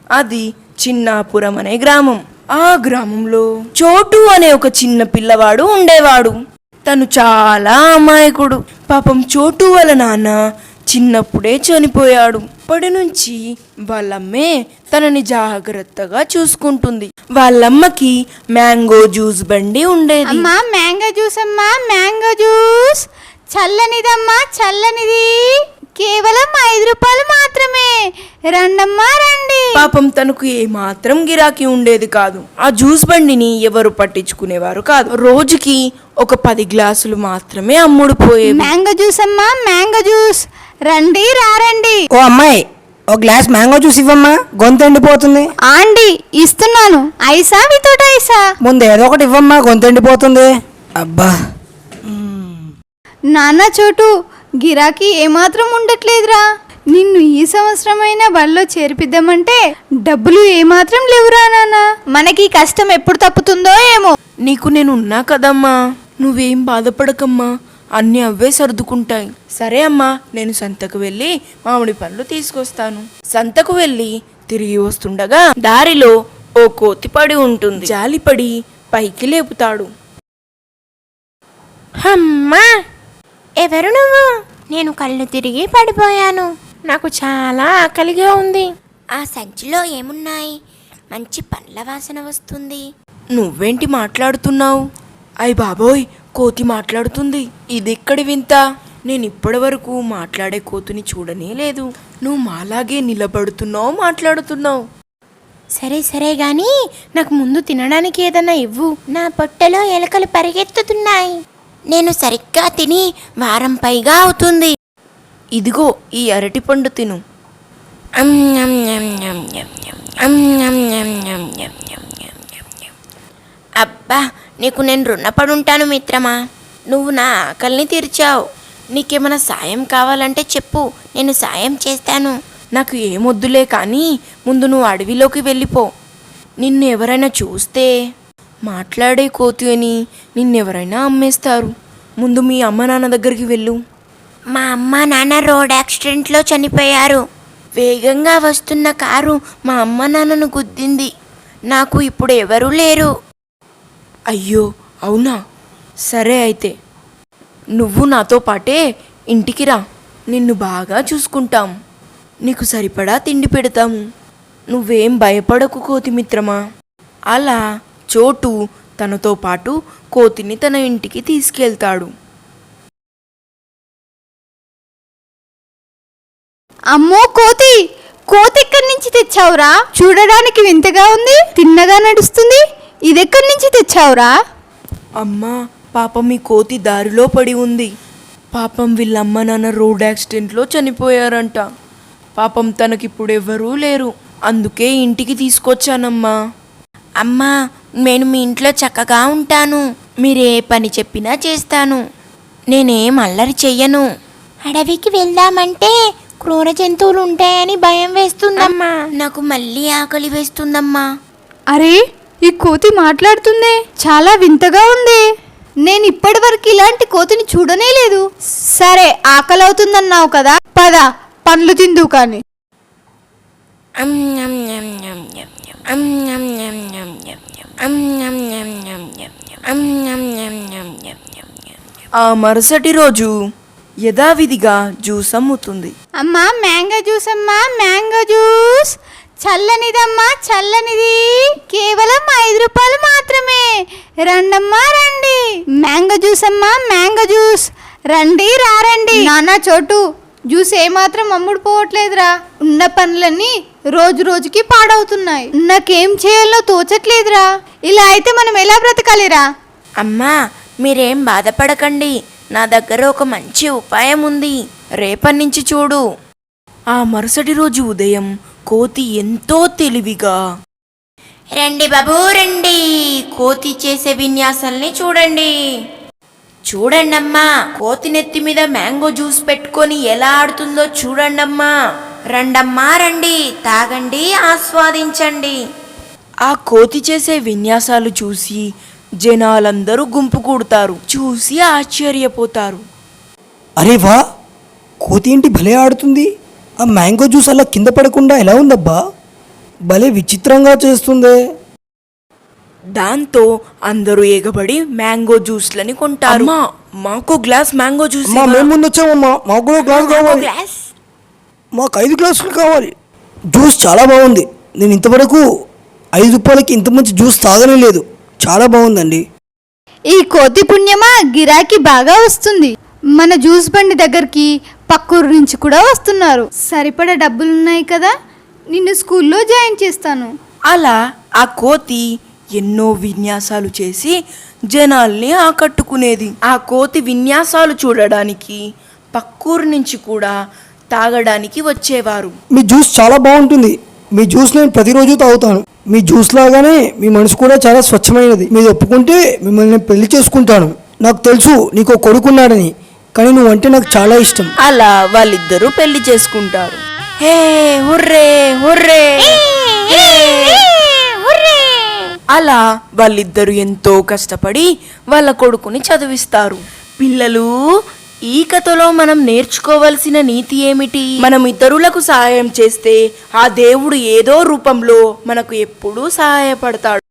అది చిన్నాపురం అనే గ్రామం. ఆ గ్రామంలో చోటు అనే ఒక చిన్న పిల్లవాడు ఉండేవాడు. తను చాలా అమాయకుడు. పాపం చోటు వాళ్ళ నాన్న చిన్నప్పుడే చనిపోయాడు. అప్పటి నుంచి వాళ్ళమ్మే తనని జాగ్రత్తగా చూసుకుంటుంది. వాళ్ళమ్మకి మ్యాంగో జ్యూస్ బండి ఉండేది. అమ్మా మ్యాంగో జ్యూస్, అమ్మా మ్యాంగో జ్యూస్, చల్లనిదమ్మా చల్లనిది, కేవలం 5 రూపాయలు మాత్రమే, రండమ్మా రండి. పాపం తనకు ఏమాత్రం గిరాకీ ఉండేది కాదు. ఆ జ్యూస్ బండిని ఎవరు పట్టించుకునేవారు కాదు. రోజుకి ఒక 10 గ్లాసులు మాత్రమే అమ్ముడుపోయేవి. మ్యాంగో జ్యూస్ అమ్మా మ్యాంగో జ్యూస్, రండి రారండి. ఓ అమ్మాయి, ఓ గ్లాస్ మ్యాంగో జ్యూస్ ఇవ్వమ్మా, గొంతు ఎండిపోతుంది. ఆంటీ ఇస్తున్నాను, ఐసా వితౌట్ ఐసా? ముందు ఏదో ఒకటి ఇవ్వమ్మా, గొంతు ఎండిపోతుంది. అబ్బా, నాన్న చోటు, గిరాకీ ఏమాత్రం ఉండట్లేదురా. నిన్ను ఈ సంవత్సరమైనా బళ్ళో చేర్పిద్దామంటే డబ్బులు ఏమాత్రం లేవురా నాన్న. మనకి కష్టం ఎప్పుడు తప్పుతుందో ఏమో. నీకు నేను ఉన్నా కదమ్మా, నువ్వేం బాధపడకమ్మా, అన్నీ అవే సర్దుకుంటాయి. సరే అమ్మా, నేను సంతకు వెళ్ళి మామిడి పండ్లు తీసుకొస్తాను. సంతకు వెళ్ళి తిరిగి వస్తుండగా దారిలో ఓ కోతి పడి ఉంటుంది. జాలిపడి పైకి లేపుతాడు. అమ్మా, ఎవరు నువ్వు? నేను కళ్ళు తిరిగి పడిపోయాను. నాకు చాలా ఆకలిగా ఉంది. ఆ సంచిలో ఏమున్నాయి? మంచి పండ్ల వాసన వస్తుంది. నువ్వేంటి మాట్లాడుతున్నావు? అయ్ బాబోయ్, కోతి మాట్లాడుతుంది. ఇదెక్కడి వింత? నేను ఇప్పటి వరకు మాట్లాడే కోతిని చూడనే లేదు. నువ్వు మాలాగే నిలబడుతున్నావు, మాట్లాడుతున్నావు. సరే సరే గాని నాకు ముందు తినడానికి ఏదన్నా ఇవ్వు. నా పొట్టలో ఎలుకలు పరిగెత్తుతున్నాయి. నేను సరిగ్గా తిని వారం పైగా అవుతుంది. ఇదిగో ఈ అరటిపండు తిను. అబ్బా, నీకు నేను రుణపడుంటాను మిత్రమా. నువ్వు నా ఆకలిని తీర్చావు. నీకేమైనా సాయం కావాలంటే చెప్పు, నేను సాయం చేస్తాను. నాకు ఏమొద్దులే కానీ ముందు నువ్వు అడవిలోకి వెళ్ళిపో. నిన్ను ఎవరైనా చూస్తే మాట్లాడే కోతి అని నిన్నెవరైనా అమ్మేస్తారు. ముందు మీ అమ్మ నాన్న దగ్గరికి వెళ్ళు. మా అమ్మ నాన్న రోడ్ యాక్సిడెంట్లో చనిపోయారు. వేగంగా వస్తున్న కారు మా అమ్మ నాన్నను గుద్దింది. నాకు ఇప్పుడు ఎవరూ లేరు. అయ్యో అవునా? సరే అయితే నువ్వు నాతో పాటే ఇంటికి రా. నిన్ను బాగా చూసుకుంటాం. నీకు సరిపడా తిండి పెడతాము. నువ్వేం భయపడకు కోతి మిత్రమా. అలా చోటు తనతో పాటు కోతిని తన ఇంటికి తీసుకెళ్తాడు. అమ్మో కోతి, కోతి ఎక్కడి నుంచి తెచ్చావురా? చూడడానికి వింతగా ఉంది, తిన్నగా నడుస్తుంది. ఇదెక్కడి నుంచి తెచ్చావురా? అమ్మా, పాపం మీ కోతి దారిలో పడి ఉంది. పాపం వీళ్ళమ్మ నాన్న రోడ్ యాక్సిడెంట్లో చనిపోయారంట. పాపం తనకిప్పుడు ఎవరూ లేరు. అందుకే ఇంటికి తీసుకొచ్చానమ్మా. అమ్మా, నేను మీ ఇంట్లో చక్కగా ఉంటాను. మీరే పని చెప్పినా చేస్తాను. నేనేం అల్లరి చెయ్యను. అడవికి వెళ్దామంటే క్రూర జంతువులు ఉంటాయని భయం వేస్తుందమ్మా. నాకు మళ్ళీ ఆకలి వేస్తుందమ్మా. అరే, ఈ కోతి మాట్లాడుతుందే, చాలా వింతగా ఉంది. నేను ఇప్పటి వరకు ఇలాంటి కోతిని చూడనే లేదు. సరే, ఆకలి అవుతుందన్నావు కదా, పద పండ్లు తిందు కానీ. ఆ మరుసటి రోజు యథావిధిగా జ్యూస్ అమ్ముతుంది. అమ్మా మ్యాంగో జ్యూస్, అమ్మా మ్యాంగో జ్యూస్, చల్లనిదమ్మా చల్లనిది, కేవలం 5 రూపాయలు మాత్రమే, రండమ్మా రండి. మ్యాంగో జ్యూస్ అమ్మా మ్యాంగో జ్యూస్, రండి రారండి. నాన్న చోటు, జ్యూస్ ఏమాత్రం అమ్ముడు పోవట్లేదురా. ఉన్న పనులన్నీ రోజు రోజుకి పాడవుతున్నాయి. నాకేం చేయాలో తోచట్లేదురా. ఇలా అయితే మనం ఎలా బ్రతకాలిరా? అమ్మా, మీరేం బాధపడకండి. నా దగ్గర ఒక మంచి ఉపాయం ఉంది. రేపటి నుంచి చూడు. ఆ మరుసటి రోజు ఉదయం కోతి ఎంతో తెలివిగా, రండి బాబు రండి, కోతి చేసే విన్యాసాల్ని చూడండి. చూడండమ్మా, కోతి నెత్తి మీద మ్యాంగో జ్యూస్ పెట్టుకొని ఎలా ఆడుతుందో చూడండమ్మా. రండమ్మా రండి, తాగండి, ఆస్వాదించండి. ఆ కోతి చేసే విన్యాసాలు చూసి జనాలందరూ గుంపు కూడతారు. చూసి ఆశ్చర్యపోతారు. అరే వా, కోతి ఏంటి భలే ఆడుతుంది. ఆ మ్యాంగో జ్యూస్ అలా కింద పడకుండా ఎలా ఉందబ్బా. భలే విచిత్రంగా చేస్తుందే. దాంతో అందరూ ఎగబడి మ్యాంగో జ్యూస్లని కొంటారు. అమ్మా, మాకు గ్లాస్ మ్యాంగో జ్యూస్ అమ్మా మేము ముందు వచ్చామమ్మా, మాకు కూడా గ్లాస్ కావాలి. గ్లాస్ మాకు 5 గ్లాసులు కావాలి. జ్యూస్ చాలా బాగుంది. నేను ఇంతవరకు 5 రూపాయలకి ఇంత మంచి జ్యూస్ తాగనే లేదు. చాలా బాగుందండి. ఈ కోతి పుణ్యమా గిరాకీ బాగా వస్తుంది. మన జ్యూస్ బండి దగ్గరికి పక్కూరు నుంచి కూడా వస్తున్నారు. సరిపడా డబ్బులున్నాయి కదా, నిన్ను స్కూల్లో జాయిన్ చేస్తాను. అలా ఆ కోతి ఎన్నో విన్యాసాలు చేసి జనాల్ని ఆకట్టుకునేది. ఆ కోతి విన్యాసాలు చూడడానికి పక్కూరు నుంచి కూడా తాగడానికి వచ్చేవారు. మీ జ్యూస్ చాలా బాగుంటుంది. మీ జ్యూస్ నేను ప్రతిరోజు తాగుతాను. మీ జ్యూస్ లాగానే మీ మనసు కూడా చాలా స్వచ్ఛమైనది. మీరు ఒప్పుకుంటే మిమ్మల్ని నేను పెళ్లి చేసుకుంటాను. నాకు తెలుసు నీకు కొడుకున్నాడని, కానీ నువ్వంటే నాకు చాలా ఇష్టం. అలా వాళ్ళిద్దరూ పెళ్లి చేసుకుంటారు. హే హుర్రే హుర్రే అలా వాళ్ళిద్దరూ ఎంతో కష్టపడి వాళ్ళ కొడుకుని చదివిస్తారు. పిల్లలు, ఈ కథలో మనం నేర్చుకోవలసిన నీతి ఏమిటి? మనం ఇతరులకు సహాయం చేస్తే ఆ దేవుడు ఏదో రూపంలో మనకు ఎప్పుడూ సహాయపడతాడు.